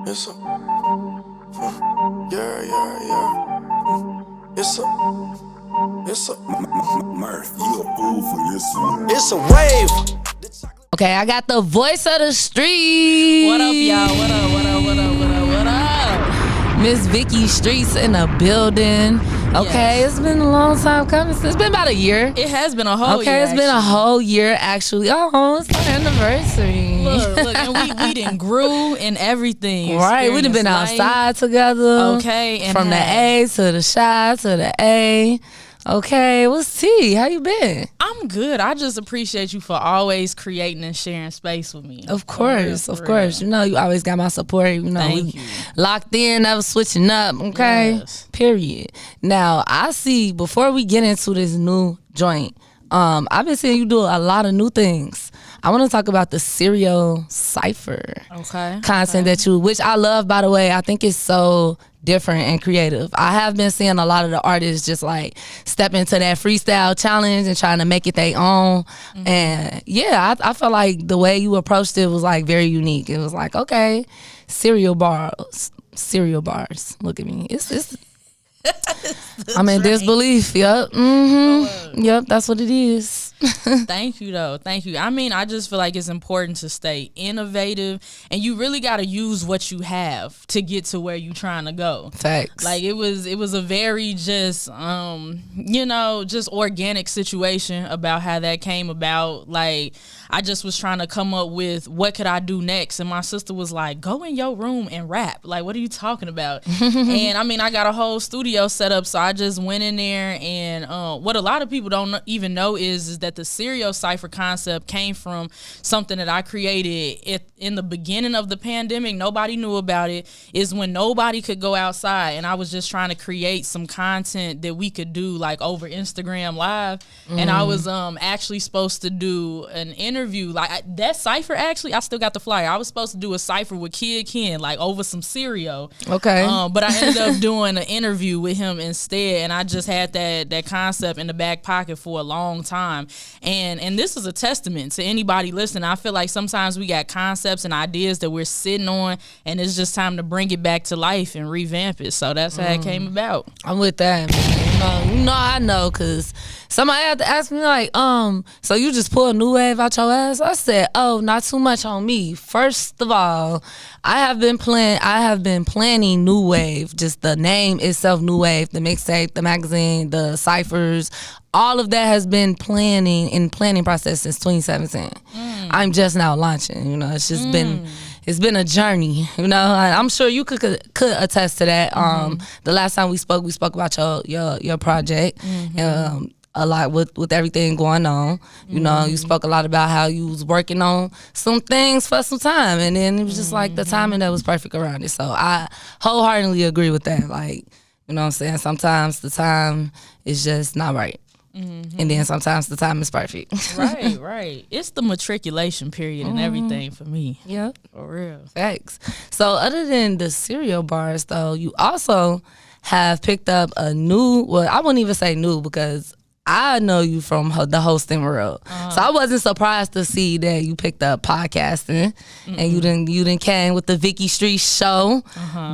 It's a, yeah. It's a Murph, you a fool for this one. It's a wave. Okay, I got the voice of the street. What up, y'all? What up? Miss Vicki Street's in the building. Okay, Yes. It's been a long time coming. It's been about a year. It has been a whole year. Okay, it's been a whole year actually. Oh, it's our anniversary. Look, and we done grew and everything. Right, we done been Experienced outside together. Okay, and from the A to the Shy to the A. Okay, what's T? How you been? I'm good. I just appreciate you for always creating and sharing space with me. Of course. You know, you always got my support. You know, Thank we you. locked in, never switching up. Okay, Yes. Period. Now, I see, before we get into this new joint, I've been seeing you do a lot of new things. I want to talk about the Serial Cypher content that you, which I love, by the way. I think it's so different and creative. I have been seeing a lot of the artists just like step into that freestyle challenge and trying to make it their own. Mm-hmm. And yeah, I felt like the way you approached it was like very unique. It was like, okay, cereal bars. Look at me. It's I'm in disbelief. Yep. Mm-hmm. Yep, that's what it is. Thank you, though. Thank you. I mean, I just feel like it's important to stay innovative, and you really got to use what you have to get to where you're trying to go. Facts. Like it was a very just just organic situation about how that came about. Like I just was trying to come up with what could I do next, and my sister was like, "Go in your room and rap." Like, what are you talking about? And I mean, I got a whole studio set up, so I just went in there, and what a lot of people don't even know is that the Serial Cypher concept came from something that I created in the beginning of the pandemic. Nobody knew about it. Is when nobody could go outside, and I was just trying to create some content that we could do like over Instagram Live. And I was actually supposed to do an interview like that cypher. Actually, I still got the flyer. I was supposed to do a cypher with Kid Ken like over some cereal. Okay. But I ended up doing an interview with him instead, and I just had that concept in the back pocket for a long time. And this is a testament to anybody listening. I feel like sometimes we got concepts and ideas that we're sitting on, and it's just time to bring it back to life and revamp it. So that's how it came about. I'm with that, man. You know, I know, cause somebody had to ask me like, so you just pull a new wave out your ass? I said, oh, not too much on me. First of all, I have been planning New Wave, just the name itself, New Wave, the mixtape, the magazine, the ciphers, all of that has been planning process since 2017. I'm just now launching. You know, it's just it's been a journey. You know, I'm sure you could attest to that. The last time we spoke about your project. A lot with everything going on. You know, you spoke a lot about how you was working on some things for some time, and then it was just like the timing that was perfect around it. So I wholeheartedly agree with that. Like, you know what I'm saying? Sometimes the time is just not right. And then sometimes the time is perfect. Right. It's the matriculation period and everything for me. Yep. For real. Facts. So other than the cereal bars, though, you also have picked up a new, well, I wouldn't even say new because I know you from the hosting world. So I wasn't surprised to see that you picked up podcasting and you didn't came with the Vicki Street show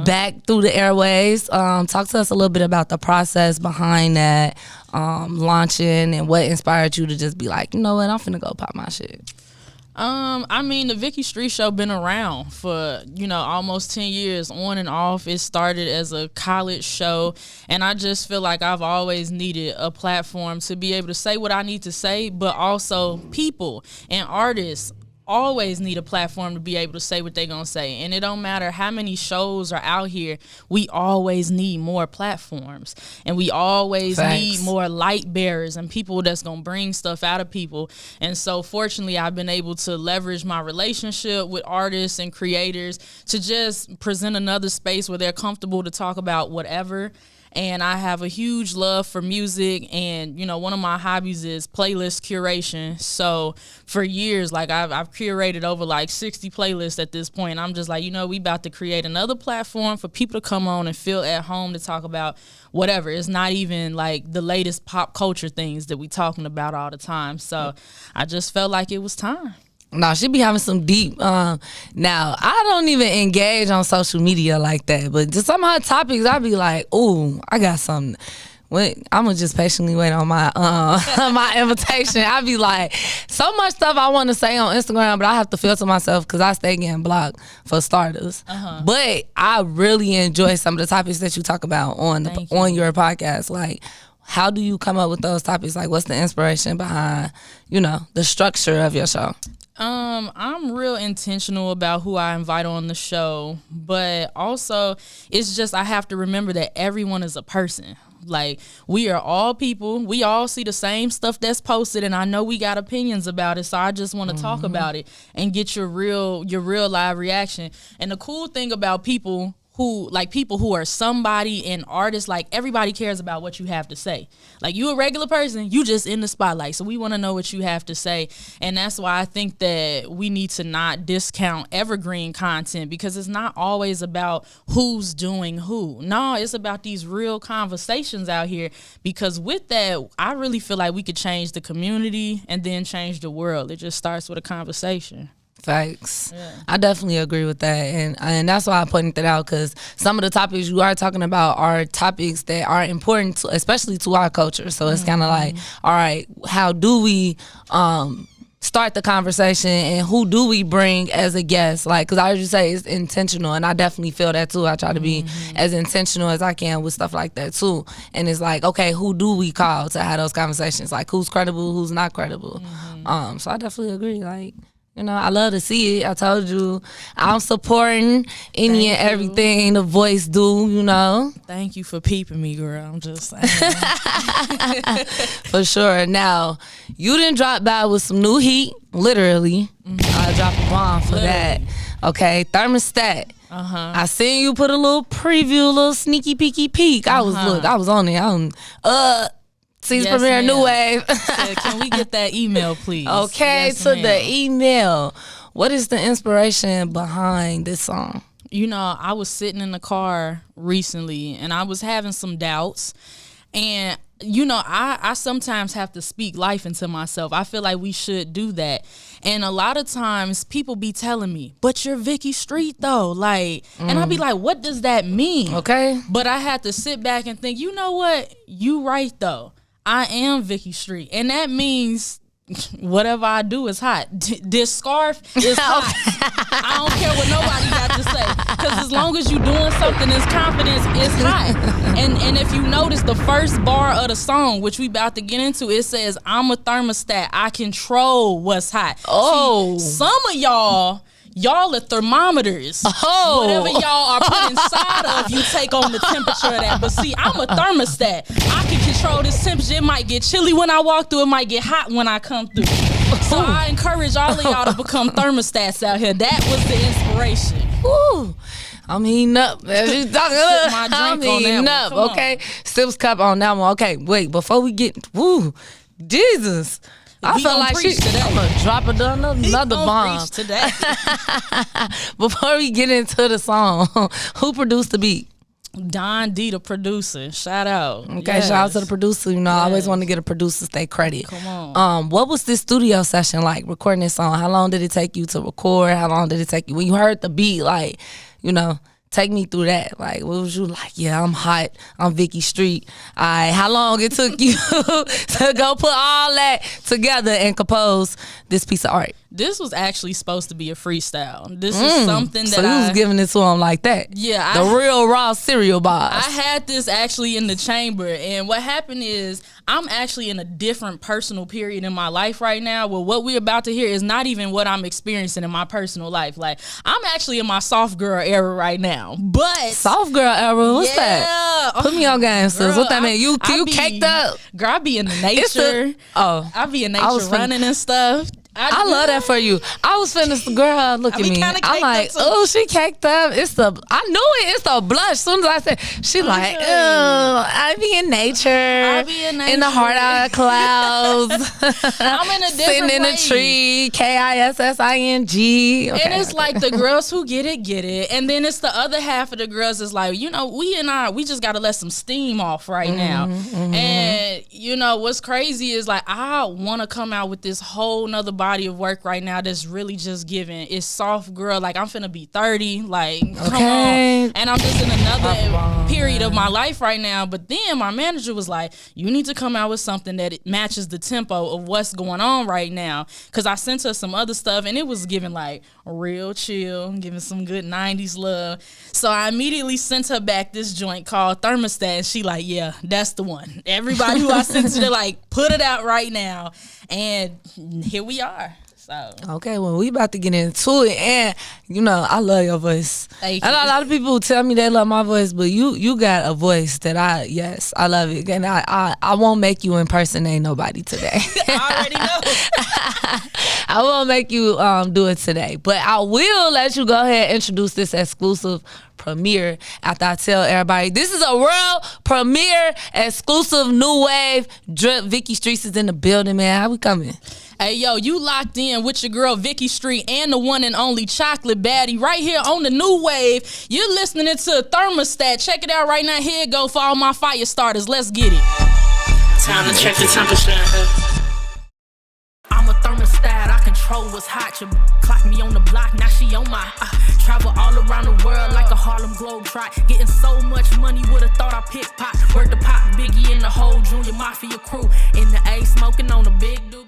back through the airwaves. Talk to us a little bit about the process behind that, launching, and what inspired you to just be like, you know what, I'm finna go pop my shit. I mean, the Vicki Street show been around for, almost 10 years on and off. It started as a college show, and I just feel like I've always needed a platform to be able to say what I need to say, but also people and artists always need a platform to be able to say what they're gonna say. And it don't matter how many shows are out here, we always need more platforms, and we always need more light bearers and people that's gonna bring stuff out of people. And so fortunately, I've been able to leverage my relationship with artists and creators to just present another space where they're comfortable to talk about whatever. And I have a huge love for music, and one of my hobbies is playlist curation. So for years, like I've curated over like 60 playlists at this point. I'm just like, we about to create another platform for people to come on and feel at home to talk about whatever. It's not even like the latest pop culture things that we talking about all the time. So I just felt like it was time. No, she be having some deep. Now, I don't even engage on social media like that, but just some of her topics, I be like, ooh, I got something. Wait, I'm gonna just patiently wait on my my invitation. I be like, so much stuff I want to say on Instagram, but I have to filter myself because I stay getting blocked for starters. But I really enjoy some of the topics that you talk about on your podcast. Like, how do you come up with those topics? Like, what's the inspiration behind, the structure of your show? I'm real intentional about who I invite on the show, but also it's just I have to remember that everyone is a person. Like, we are all people. We all see the same stuff that's posted, and I know we got opinions about it, so I just want to talk about it and get your real live reaction. And the cool thing about people who are somebody and artists, like, everybody cares about what you have to say. Like, you a regular person, you just in the spotlight, so we want to know what you have to say. And that's why I think that we need to not discount evergreen content, because it's not always about who's doing who. No, it's about these real conversations out here, because with that, I really feel like we could change the community and then change the world. It just starts with a conversation. Facts. Yeah. I definitely agree with that, and that's why I pointed that out, because some of the topics you are talking about are topics that are important to, especially to our culture. So it's kind of like, all right, how do we start the conversation, and who do we bring as a guest? Like, because I heard you say it's intentional, and I definitely feel that too. I try to be as intentional as I can with stuff like that too. And it's like, okay, who do we call to have those conversations? Like, who's credible, who's not credible? So I definitely agree. Like, I love to see it. I told you, I'm supporting any and everything the voice do, Thank you for peeping me, girl. I'm just saying. For sure. Now, you didn't drop by with some new heat, literally. I dropped a bomb for that. Okay, Thermostat. I seen you put a little preview, a little sneaky peeky peek. I was on it. Season premiere, New Wave. Can we get that email, please? Okay, yes, to ma'am. the email. What is the inspiration behind this song? I was sitting in the car recently, and I was having some doubts. And, I sometimes have to speak life into myself. I feel like we should do that. And a lot of times people be telling me, but you're Vicki Street though. Like, and I be like, what does that mean? Okay. But I had to sit back and think, you know what? You right though. I am Vicki Street. And that means whatever I do is hot. This scarf is hot. I don't care what nobody got to say, because as long as you doing something as confidence, it's hot. And if you notice the first bar of the song, which we about to get into, it says, I'm a thermostat. I control what's hot. Oh. See, some of y'all are thermometers. Oh. Whatever y'all are put inside of, you take on the temperature of that. But see, I'm a thermostat. I can control this temperature. It might get chilly when I walk through. It might get hot when I come through. So I encourage all of y'all to become thermostats out here. That was the inspiration. Ooh. I'm heating up. I'm heating up. Okay. Sips cup on that one. Okay, wait. Before we get, Jesus. I feel like I'm gonna drop another bomb today. Before we get into the song, who produced the beat? Don D, the producer. Shout out. Okay, yes. Shout out to the producer. I always want to get a producer stay credit. Come on. What was this studio session like, recording this song? How long did it take you to record? How long did it take you when you heard the beat? Like, take me through that. Like, what was you like? Yeah, I'm hot. I'm Vicki Street. How long it took you to go put all that together and compose this piece of art? This was actually supposed to be a freestyle. This is something that so you was giving it to him like that. Yeah. The real raw cereal box. I had this actually in the chamber, and what happened is I'm actually in a different personal period in my life right now, where what we're about to hear is not even what I'm experiencing in my personal life. Like, I'm actually in my soft girl era right now. But soft girl era? What's that? Put me on game, sis. What that mean? You caked up? Girl, I be in the nature. I be in nature running and stuff. I love that for you. I was finna, girl, look at me. I'm like, oh, she caked up. I knew it. It's the blush. As soon as I said, she like, oh, I be in nature. In the heart out of clouds. I'm in a different sitting in a tree. KISSING. Okay, and it's like the girls who get it. And then it's the other half of the girls is like, we just got to let some steam off right now. And, what's crazy is like, I want to come out with this whole nother body of work right now that's really just giving. It's soft girl. Like, I'm finna be 30. Like, come on. And I'm just in another period of my life right now. But then my manager was like, you need to come out with something that it matches the tempo of what's going on right now. Because I sent her some other stuff, and it was giving, like, real chill, giving some good 90s love. So I immediately sent her back this joint called Thermostat, and she like, yeah, that's the one. Everybody who I sent to, they're like, put it out right now. And here we are. So okay, well, we about to get into it, and you know I love your voice. Thank you. you. A lot of people tell me they love my voice, but you got a voice that I love it, and I won't make you impersonate nobody today. I already know. I won't make you do it today, but I will let you go ahead and introduce this exclusive premiere after I tell everybody this is a world premiere exclusive new wave drip. Vicki Street is in the building, man. How we coming? Hey, yo, you locked in with your girl Vicki Street and the one and only Chocolate Baddie right here on the new wave. You're listening to Thermostat. Check it out right now. Here it go for all my fire starters. Let's get it. Time to check the temperature. I'm a thermostat, I control what's hot. Your clock me on the block, now she on my travel all around the world like a Harlem Globetrot. Getting so much money, would've thought I pickpot. Work the pop, Biggie and the whole Junior Mafia crew. In the A, smoking on a big dude.